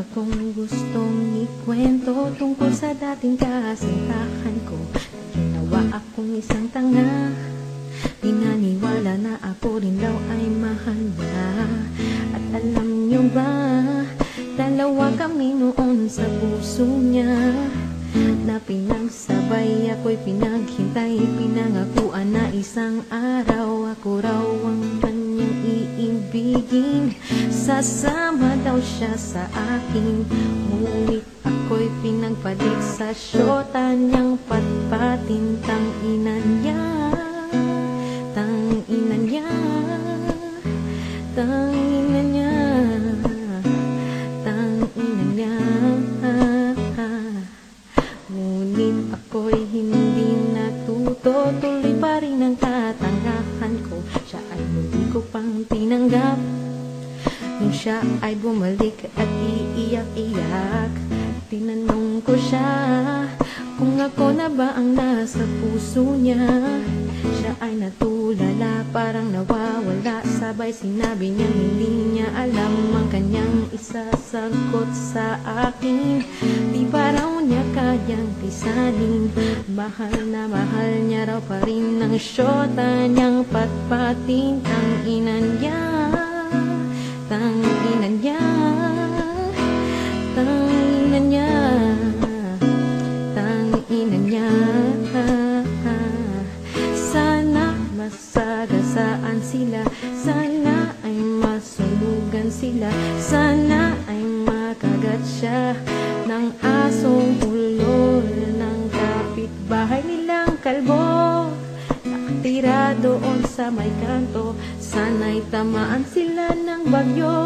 akong gustong ikwento tungkol sa dating kasintahan ko. Ginawa akong isang tanga, pinaniwala na ako rin daw ay mahal na. At alam nyo ba, dalawa kami noon sa puso niya, na pinagsabay ako'y pinaghintay, pinangakuan na isang araw ako raw ang kanyang iibigin. Sasama daw siya sa akin, ngunit ako'y pinagpalit sa syota niyang patpatin. Tangina niya, tangina niya, tangina niya, tangina niya. Ngunit ako'y hindi natuto, tuloy pa rin ang katangahan ko. Siya ay muli ko pang tinanggap, nung siya ay bumalik at iiyak-iyak. Tinanong ko siya kung ako na ba ang nasa puso niya. Siya ay natulala, parang nawawala. Sabay sinabi niya hindi niya alam ang kanyang isasagot sa akin. Di ba raw niya kayang pisanin, mahal na mahal niya raw pa rin ang syota niyang patpatin. Tangina niya, tangina niya, tangina niya, tangina niya. Sana masagasaan sila, sana ay masunugan sila, sana ay makagat siya ng asong ulol ng kapitbahay nilang kalbo. Nakatira doon sa may kanto, sana'y tamaan sila ng bagyo.